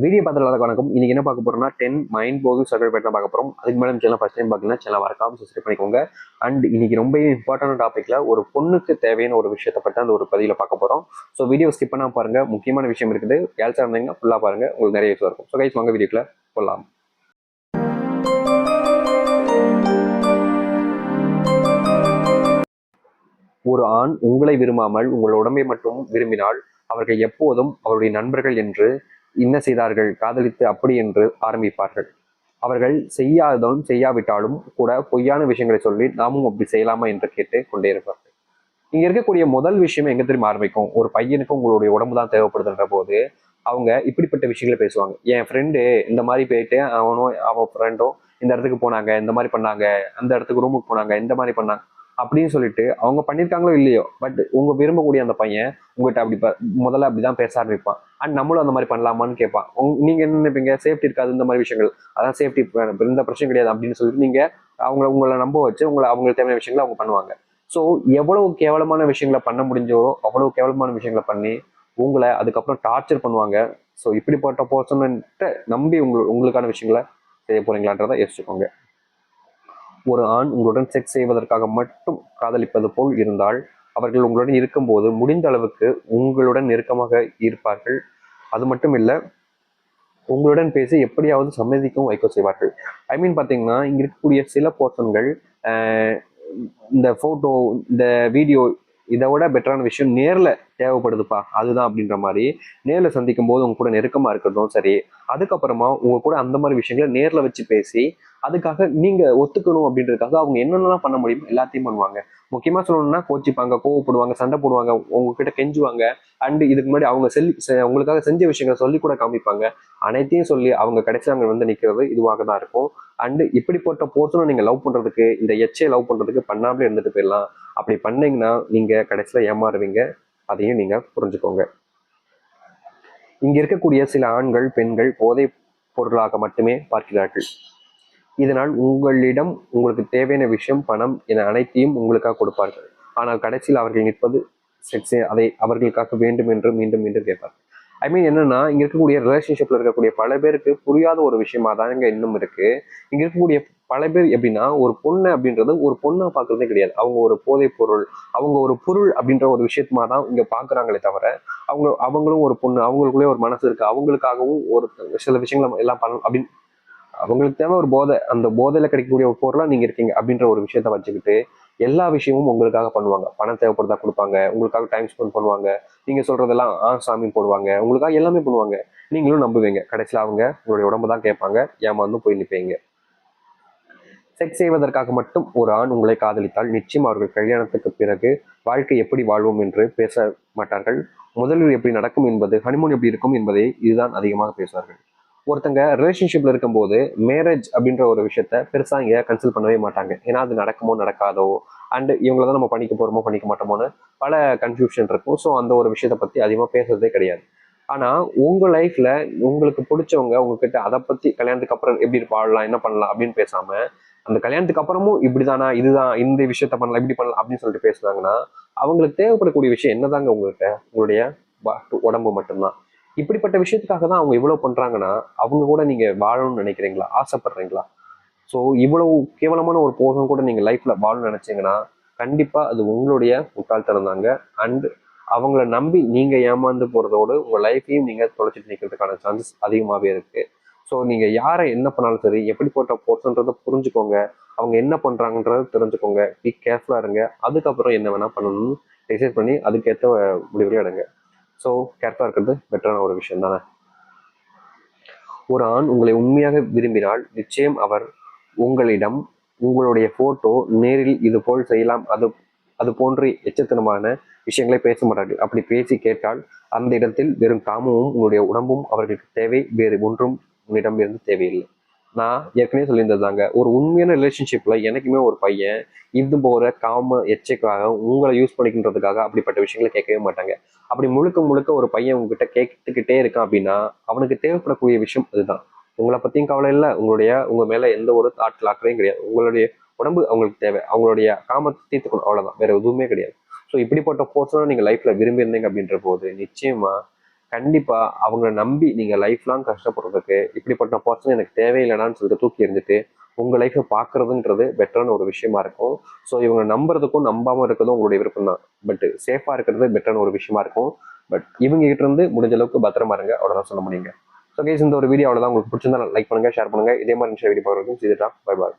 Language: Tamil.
வீடியோ பார்த்துட்டு வணக்கம். இன்னைக்கு என்ன பார்க்க போறோம்னா 10 மைண்ட் ப்ளோவிங் சர்க்கிள் பேட்டர் பார்க்க போறோம். அதுக்கு மேலே சேனல் ஃபர்ஸ்ட் டைம் பார்க்கலாம், சேனல் மறக்காம சப்ஸ்கிரைப் பண்ணிக்கோங்க. அண்ட் இன்னைக்கு ரொம்ப இம்பார்ட்டன்ட் டாபிக்ல ஒரு பொண்ணுக்கு தேவையான ஒரு விஷயத்தை பற்றி அந்த ஒரு பதிவில் பார்க்க போறோம். ஸோ வீடியோ ஸ்கிப் பண்ணா பாருங்க, முக்கியமான விஷயம் இருக்குது. கேர்ள்ஸா இருந்தீங்கன்னா ஃபுல்லா பாருங்க, உங்களுக்கு நிறைய யூஸ் இருக்கும். ஸோ கைஸ் வாங்க வீடியோக்குள்ள போகலாம். ஒரு ஆண் உங்களை விரும்பாமல் உங்கள் உடம்பை மட்டும் விரும்பினால் அவர்கள் எப்போதும் அவருடைய நண்பர்கள் என்று என்ன செய்தார்கள், காதலித்து அப்படி என்று ஆரம்பிப்பார்கள். அவர்கள் செய்யாததும் செய்யாவிட்டாலும் கூட பொய்யான விஷயங்களை சொல்லி நாமும் அப்படி செய்யலாமா என்று கேட்டு கொண்டே இருப்பார்கள். இங்க இருக்கக்கூடிய முதல் விஷயம் எங்க திரும்ப ஆரம்பிக்கும், ஒரு பையனுக்கு உங்களுடைய உடம்பு தான் தேவைப்படுதுன்ற போது அவங்க இப்படிப்பட்ட விஷயங்களை பேசுவாங்க. என் ஃப்ரெண்டு இந்த மாதிரி போயிட்டு அவன் ஃப்ரெண்டும் இந்த இடத்துக்கு போனாங்க, இந்த மாதிரி பண்ணாங்க, அந்த இடத்துக்கு ரூமுக்கு போனாங்க, இந்த மாதிரி பண்ணாங்க அப்படின்னு சொல்லிட்டு அவங்க பண்ணியிருக்காங்களோ இல்லையோ, பட் உங்க விரும்பக்கூடிய அந்த பையன் உங்ககிட்ட அப்படி முதல்ல அப்படிதான் பேச ஆரம்பிப்பான். அண்ட் நம்மளும் அந்த மாதிரி பண்ணலாமான்னு கேட்பான். நீங்க என்ன நினைப்பீங்க, சேஃப்டி இருக்காது இந்த மாதிரி விஷயங்கள், அதான் சேஃப்டி இந்த பிரச்சனை கிடையாது அப்படின்னு சொல்லிட்டு நீங்க உங்களை நம்ப வச்சு அவங்களுக்கு தேவையான விஷயங்களை அவங்க பண்ணுவாங்க. ஸோ எவ்வளவு கேவலமான விஷயங்களை பண்ண முடிஞ்சோ அவ்வளவு கேவலமான விஷயங்களை பண்ணி உங்களை அதுக்கப்புறம் டார்ச்சர் பண்ணுவாங்க. ஸோ இப்படிப்பட்ட பர்சன்ட்ட நம்பி உங்களுக்கான விஷயங்களை செய்ய போறீங்களான்றதை யோசிச்சுக்கோங்க. ஒரு ஆண் உங்களுடன் செக்ஸ் செய்வதற்காக மட்டும் காதலிப்பது போல் இருந்தால் அவர்கள் உங்களுடன் இருக்கும்போது முடிந்த அளவுக்கு உங்களுடன் நெருக்கமாக இருப்பார்கள். அது மட்டும் இல்லை, உங்களுடன் பேசி எப்படியாவது சம்மதிக்கவும் வைக்க செய்வார்கள். ஐ மீன் பார்த்தீங்கன்னா, இங்க இருக்கக்கூடிய சில பர்சன்கள் இந்த போட்டோ, இந்த வீடியோ, இதை விட பெட்டரான விஷயம் நேர்ல தேவைப்படுதுப்பா அதுதான் அப்படின்ற மாதிரி நேர்ல சந்திக்கும் போது உங்க கூட நெருக்கமா இருக்கிறதும் சரி, அதுக்கப்புறமா உங்க கூட அந்த மாதிரி விஷயங்களை நேர்ல வச்சு பேசி அதுக்காக நீங்க ஒத்துக்கணும் அப்படின்றதுக்காக அவங்க என்னென்னலாம் பண்ண முடியுமோ எல்லாத்தையும் பண்ணுவாங்க. முக்கியமா சொல்லணும்னா கோச்சிப்பாங்க, கோவப்படுவாங்க, சண்டை போடுவாங்க, உங்ககிட்ட கெஞ்சுவாங்க. அண்ட் இதுக்கு முன்னாடி அவங்க உங்களுக்காக செஞ்ச விஷயங்களை சொல்லி கூட காமிப்பாங்க. அனைத்தையும் சொல்லி அவங்க கடைசியில் அவங்க வந்து நிற்கிறது இதுவாக தான் இருக்கும். அண்ட் இப்படிப்பட்ட போர்ஷனை நீங்க லவ் பண்றதுக்கு, இந்த எச்சை லவ் பண்றதுக்கு பண்ணாமலே இருந்துட்டு போயிடலாம். அப்படி பண்ணீங்கன்னா நீங்க கடைசியில ஏமாறுவீங்க. அதையும் நீங்க புரிஞ்சுக்கோங்க. இங்க இருக்கக்கூடிய சில ஆண்கள் பெண்கள் போதை பொருளாக மட்டுமே பார்க்கிறார்கள். இதனால் உங்களிடம் உங்களுக்கு தேவையான விஷயம், பணம் என அனைத்தையும் உங்களுக்காக கொடுப்பார்கள். ஆனால் கடைசியில் அவர்கள் நிற்பது செக்ஸே, அதை அவர்களுக்காக வேண்டும் என்று மீண்டும் மீண்டும் கேட்பார்கள். ஐ மீன் என்னன்னா, இங்க இருக்கக்கூடிய ரிலேஷன்ஷிப்ல இருக்கக்கூடிய பல பேருக்கு புரியாத ஒரு விஷயமா தாங்க இன்னும் இருக்கு. இங்க இருக்கக்கூடிய பல பேர் எப்படின்னா, ஒரு பொண்ணு அப்படின்றது ஒரு பொண்ணா பாக்குறதே கிடையாது. அவங்க ஒரு போதைப் பொருள், அவங்க ஒரு பொருள் அப்படின்ற ஒரு விஷயமா தான் இங்க பாக்குறாங்களே தவிர அவங்களும் ஒரு பொண்ணு, அவங்களுக்குள்ளே ஒரு மனசு இருக்கு, அவங்களுக்காகவும் ஒரு சில விஷயங்களை எல்லாம் பண்ணணும் அப்படின்னு அவங்களுக்கு தேவை ஒரு போதை. அந்த போதையில கிடைக்கக்கூடிய ஒரு பொருளா நீங்க இருக்கீங்க அப்படின்ற ஒரு விஷயத்த வச்சுக்கிட்டு எல்லா விஷயமும் உங்களுக்காக பண்ணுவாங்க. பணம் தேவைப்படுறதா கொடுப்பாங்க, உங்களுக்காக டைம் ஸ்பெண்ட் பண்ணுவாங்க, நீங்க சொல்றதெல்லாம் சாமி போடுவாங்க, உங்களுக்காக எல்லாமே பண்ணுவாங்க. நீங்களும் நம்புவீங்க. கடைசியில் அவங்க உங்களுடைய உடம்பு தான் கேட்பாங்க, ஏமாந்து போய் நிற்பீங்க. செக்ஸ் செய்வதற்காக மட்டும் ஒரு ஆண் உங்களை காதலித்தால் நிச்சயம் அவர்கள் கல்யாணத்துக்கு பிறகு வாழ்க்கை எப்படி வாழ்வோம் என்று பேச மாட்டார்கள். முதலில் எப்படி நடக்கும் என்பது, ஹனிமூன் எப்படி இருக்கும் என்பதை இதுதான் அதிகமாக பேசுவார்கள். ஒருத்தங்க ரிலேஷன்ஷிப்ல இருக்கும்போது மேரேஜ் அப்படின்ற ஒரு விஷயத்த பெருசா இங்க கன்சிடர் பண்ணவே மாட்டாங்க. ஏன்னா அது நடக்குமோ நடக்காதோ, அண்ட் இவங்களை தான் நம்ம பண்ணிக்க போறோமோ பண்ணிக்க மாட்டோமோன்னு பல கன்ஃபியூஷன் இருக்கும். ஸோ அந்த ஒரு விஷயத்த பத்தி அதிகமா பேசுறதே கிடையாது. ஆனா உங்க லைஃப்ல உங்களுக்கு பிடிச்சவங்க உங்ககிட்ட அதை பத்தி கல்யாணத்துக்கு அப்புறம் எப்படி வாழலாம், என்ன பண்ணலாம் அப்படின்னு பேசாம அந்த கல்யாணத்துக்கு அப்புறமும் இப்படிதானா, இதுதான் இந்த விஷயத்த பண்ணலாம், இப்படி பண்ணலாம் அப்படின்னு சொல்லிட்டு பேசுனாங்கன்னா அவங்களுக்கு தேவைப்படக்கூடிய விஷயம் என்னதாங்க, உங்ககிட்ட உங்களுடைய உடம்பு மட்டும்தான். இப்படிப்பட்ட விஷயத்துக்காக தான் அவங்க இவ்வளவு பண்றாங்கன்னா அவங்க கூட நீங்க வாழணும்னு நினைக்கிறீங்களா, ஆசைப்படுறீங்களா? ஸோ இவ்வளவு கேவலமான ஒரு போகம் கூட நீங்க லைஃப்ல வாழணும்னு நினைச்சீங்கன்னா கண்டிப்பா அது உங்களுடைய முட்டாள்தனம் தாங்க. அண்ட் அவங்கள நம்பி நீங்க ஏமாந்து போறதோடு உங்க லைஃபையும் நீங்க தொலைச்சிட்டு நிற்கிறதுக்கான சான்சஸ் அதிகமாகவே இருக்கு. ஸோ நீங்க யாரை என்ன பண்ணாலும் சரி, எப்படிப்பட்ட போர்ஷன்றதை புரிஞ்சுக்கோங்க, அவங்க என்ன பண்றாங்கன்றத தெரிஞ்சுக்கோங்க, பி கேர்ஃபுல்லா இருங்க. அதுக்கப்புறம் என்ன வேணா பண்ணணும்னு டிசைட் பண்ணி அதுக்கேற்ற முடிவுலையும் எடுங்க. ஸோ கேர்ஃபுல்லா இருக்கிறது பெட்டரான ஒரு விஷயம் தானே. ஒரு ஆண் உங்களை உண்மையாக விரும்பினால் நிச்சயம் அவர் உங்களிடம் உங்களுடைய போட்டோ நேரில் இது போல் செய்யலாம், அது போன்ற எச்சத்தனமான விஷயங்களை பேச மாட்டார்கள். அப்படி பேசி கேட்டால் அந்த இடத்தில் வெறும் காமமும் உங்களுடைய உடம்பும் அவர்களுக்கு தேவை, வேறு ஒன்றும் உங்களிடம் இருந்து தேவையில்லை. நான் ஏற்கனவே சொல்லியிருந்ததாங்க, ஒரு உண்மையான ரிலேஷன்ஷிப்ல எனக்குமே ஒரு பையன் இது போற காம எச்சைக்காக உங்களை யூஸ் பண்ணிக்கின்றதுக்காக அப்படிப்பட்ட விஷயங்களை கேட்கவே மாட்டாங்க. அப்படி முழுக்க முழுக்க ஒரு பையன் உங்ககிட்ட கேட்டுக்கிட்டே இருக்கான் அப்படின்னா அவனுக்கு தேவைப்படக்கூடிய விஷயம் அதுதான். உங்களை பத்தியும் கவலை இல்லை, உங்க மேல எந்த ஒரு தாட் லாக்கரையும் கிடையாது. உங்களுடைய உடம்பு அவங்களுக்கு தேவை, அவங்களுடைய காமத்தை தீர்த்துக்கணும், அவ்வளவுதான், வேற எதுவுமே கிடையாது. ஸோ இப்படிப்பட்ட போர்ஷனை நீங்க லைஃப்ல விரும்பி இருந்தீங்க அப்படின்ற போது நிச்சயமா கண்டிப்பா அவங்கள நம்பி நீங்க லைஃப் லாங் கஷ்டப்படுறதுக்கு இப்படிப்பட்ட பர்சன் எனக்கு தேவையில்லைனான்னு சொல்லிட்டு தூக்கி எறிஞ்சிட்டு உங்க லைஃப்பை பாக்குறதுன்றது பெட்டரான ஒரு விஷயமா இருக்கும். ஸோ இவங்க நம்புறதுக்கும் நம்பாம இருக்கிறதும் உங்களுடைய விருப்பம் தான். பட் சேஃபா இருக்கிறது பெட்டரான ஒரு விஷயமா இருக்கும். பட் இவங்க கிட்ட இருந்து முடிஞ்ச அளவுக்கு பத்திரமா இருங்க, அவ்வளவுதான் சொல்ல முடியுங்க. ஸோ கேஸ் இந்த ஒரு வீடியோ அவ்வளவுதான். உங்களுக்கு பிடிச்சிருந்தா லைக் பண்ணுங்க, ஷேர் பண்ணுங்க. இதே மாதிரி வீடியோ பார்க்கறதுக்கும் செய்துட்டா. Bye bye.